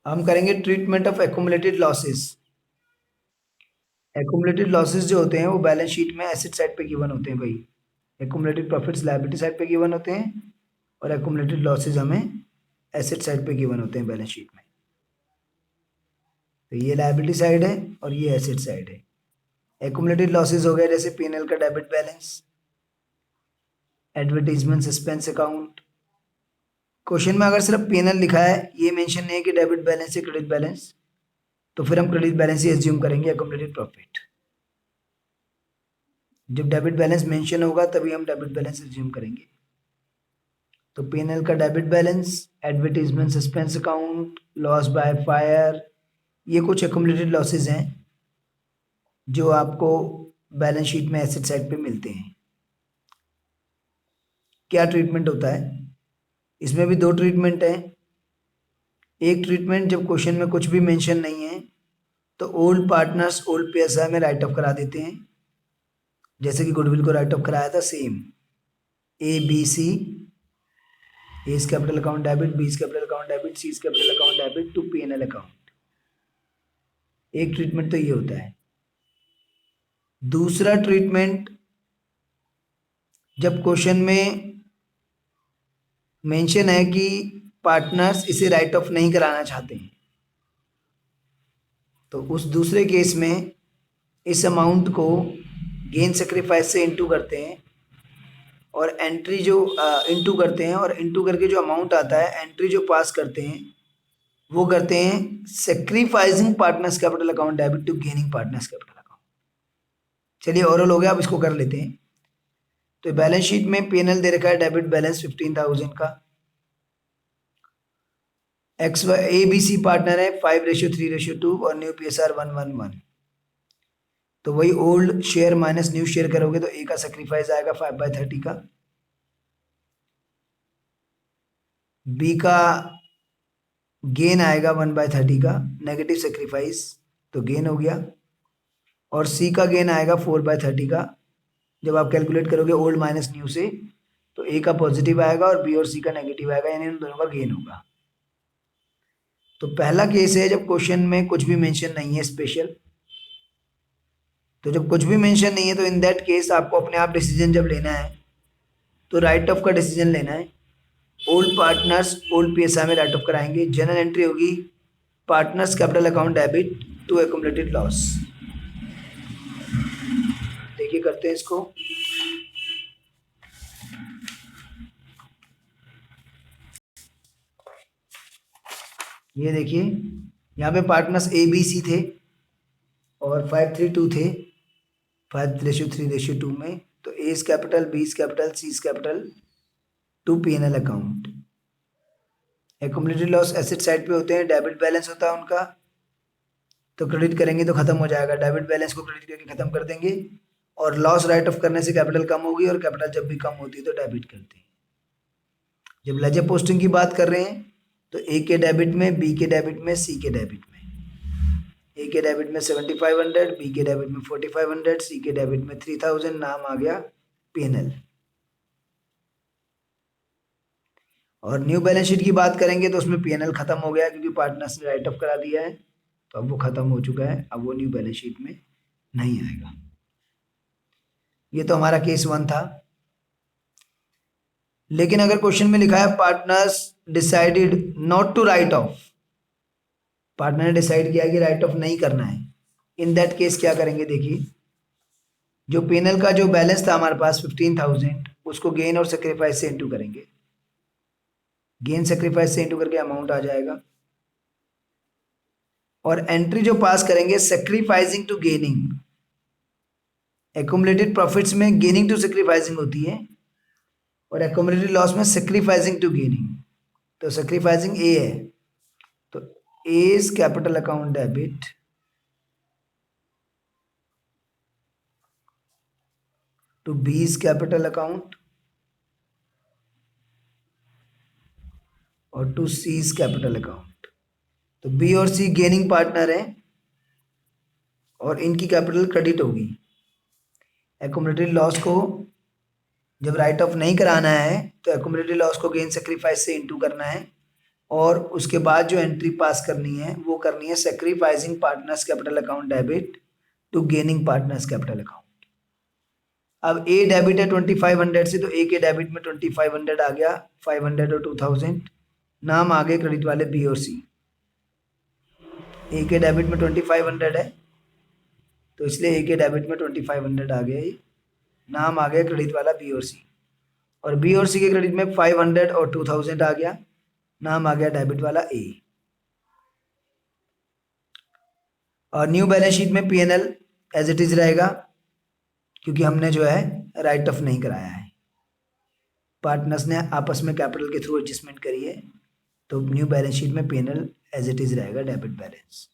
हम करेंगे treatment of accumulated losses. Accumulated losses जो होते हैं वो बैलेंस शीट में एसेट साइड पे गिवन होते हैं भाई। एक्यूमुलेटेड प्रॉफिट्स लायबिलिटी साइड पे गिवन होते हैं और एक्यूमुलेटेड लॉसेस हमें एसेट साइड पे गिवन होते हैं बैलेंस शीट में। तो ये लायबिलिटी साइड है और ये एसेट साइड है। एक्यूमुलेटेड लॉसेस हो गया जैसे P&L का debit balance, advertisement suspense account. Question में अगर सिर्फ P&L लिखा है, ये मेंशन नहीं है कि डेबिट बैलेंस है क्रेडिट बैलेंस, तो फिर हम क्रेडिट बैलेंस ही एज्यूम करेंगे एक्यूमुलेटेड प्रॉफिट। जब डेबिट बैलेंस मेंशन होगा तभी हम डेबिट बैलेंस एज्यूम करेंगे। तो P&L का debit balance, advertisement suspense account, loss by fire, ये कुछ एक्यूमुलेटेड लॉसेस हैं जो आपको बैलेंस शीट में एसेट साइड पे मिलते हैं। क्या ट्रीटमेंट होता है इसमें? भी दो ट्रीटमेंट है। एक ट्रीटमेंट जब क्वेश्चन में कुछ भी मेंशन नहीं है तो ओल्ड पार्टनर्स ओल्ड PSI में राइट ऑफ करा देते हैं, जैसे कि गुडविल को राइट ऑफ कराया था same. ABC, A capital account debit, B capital account debit, C capital account debit to P&L account. एक ट्रीटमेंट तो ये होता है। दूसरा ट्रीटमेंट जब क्वेश्चन में मेंशन है कि पार्टनर्स इसे राइट ऑफ नहीं कराना चाहते हैं, तो उस दूसरे केस में इस अमाउंट को गेन सेक्रीफाइस से इनटू करते हैं और एंट्री जो इनटू करते हैं और इनटू करके जो अमाउंट आता है एंट्री जो पास करते हैं वो करते हैं sacrificing partners capital account debit to gaining partners capital account. चलिए ओरल हो गया, अब इसको कर लेते हैं। तो बैलेंस शीट में P&L दे रखा है डेबिट बैलेंस 15,000 का। ABC पार्टनर है 5:3:2 और न्यू PSR 111। तो वही old share minus new share करोगे तो A का सेक्रीफाइस आएगा 5/30 का, B का गेन आएगा 1/30 का, नेगेटिव सेक्रीफाइस तो गेन हो गया, और C का गेन आएगा 4/30 का। जब आप कैलकुलेट करोगे ओल्ड माइनस न्यू से तो A का पॉजिटिव आएगा और B और C का नेगेटिव आएगा, यानी उन दोनों का गेन होगा। तो पहला केस है जब क्वेश्चन में कुछ भी मेंशन नहीं है स्पेशल। तो जब कुछ भी मेंशन नहीं है तो इन दैट केस आपको अपने आप डिसीजन जब लेना है तो राइट ऑफ का डिसीजन लेना है। ओल्ड पार्टनर्स ओल्ड PSI में राइट ऑफ कराएंगे। जनरल एंट्री होगी partners capital account debit to accumulated loss. देखिए करते हैं इसको। ये देखिए यहाँ पे पार्टनर्स ABC थे और 532 थे 5:3:2 में। तो A capital, B capital, C capital to P&L account. Accumulated loss asset side पे होते हैं, डेबिट बैलेंस होता है उनका, तो क्रेडिट करेंगे तो खत्म हो जाएगा। डेबिट बैलेंस को क्रेडिट करके खत्म कर देंगे और लॉस राइट ऑफ करने से कैपिटल कम होगी और कैपिटल जब भी कम होती है तो डेबिट करते हैं। जब लेजर पोस्टिंग की बात कर रहे हैं तो A के डेबिट में, B के डेबिट में, C के डेबिट में। A के डेबिट में 7,500, B के डेबिट में 4,500, C के डेबिट में 3,000, नाम आ गया P&L। और न्यू बैलेंस शीट की बात करेंगे तो उसमें P&L खत्म हो गया क्योंकि पार्टनर्स ने राइट ऑफ करा दिया है, तो अब वो खत्म हो चुका है, अब वो न्यू बैलेंस शीट में नहीं आएगा। ये तो हमारा केस 1 था। लेकिन अगर क्वेश्चन में लिखा है partners decided not to write off, partner ने डिसाइड किया कि राइट ऑफ नहीं करना है, इन दैट केस क्या करेंगे? देखिए जो P&L का जो बैलेंस था हमारे पास 15,000, उसको गेन और सेक्रीफाइस से इंटू करेंगे। गेन सेक्रीफाइस से इंटू करके अमाउंट आ जाएगा और एंट्री जो पास करेंगे sacrificing to gaining. Accumulated profits में गेनिंग टू सेक्रीफाइसिंग होती है और एक्यूमुलेटेड लॉस में सेक्रीफाइसिंग टू गेनिंग। तो सेक्रीफाइसिंग A है, तो A's capital account debit to B's capital account और टू C's कैपिटल अकाउंट। तो B और C गेनिंग पार्टनर है और इनकी कैपिटल क्रेडिट होगी। एक्यूमुलेटेड लॉस को जब राइट ऑफ नहीं कराना है तो एक्यूमुलेटेड लॉस को गेन सेक्रीफाइस से इंटू करना है और उसके बाद जो एंट्री पास करनी है वो करनी है sacrificing partners capital account debit to gaining partners capital account. अब ए डेबिट है 2500 से, तो ए के डेबिट में 2500 आ गया, 500 और 2000 नाम आगे क्रेडिट वाले बी और सी। ए के डेबिट में 2500 है, तो इसलिए ए के डेबिट में 2500 आ गया, ये नाम आ गया क्रेडिट वाला बी और सी। और बी और सी के क्रेडिट में 500 और 2000 आ गया, नाम आ गया डेबिट वाला ए। और न्यू बैलेंस शीट में पीएनएल एज इट इज रहेगा, क्योंकि हमने जो है राइट ऑफ नहीं कराया है, पार्टनर्स ने आपस में कैपिटल के थ्रू एडजस्टमेंट करी है, तो न्यू बैलेंस शीट में पीएनएल एज इट इज रहेगा डेबिट बैलेंस।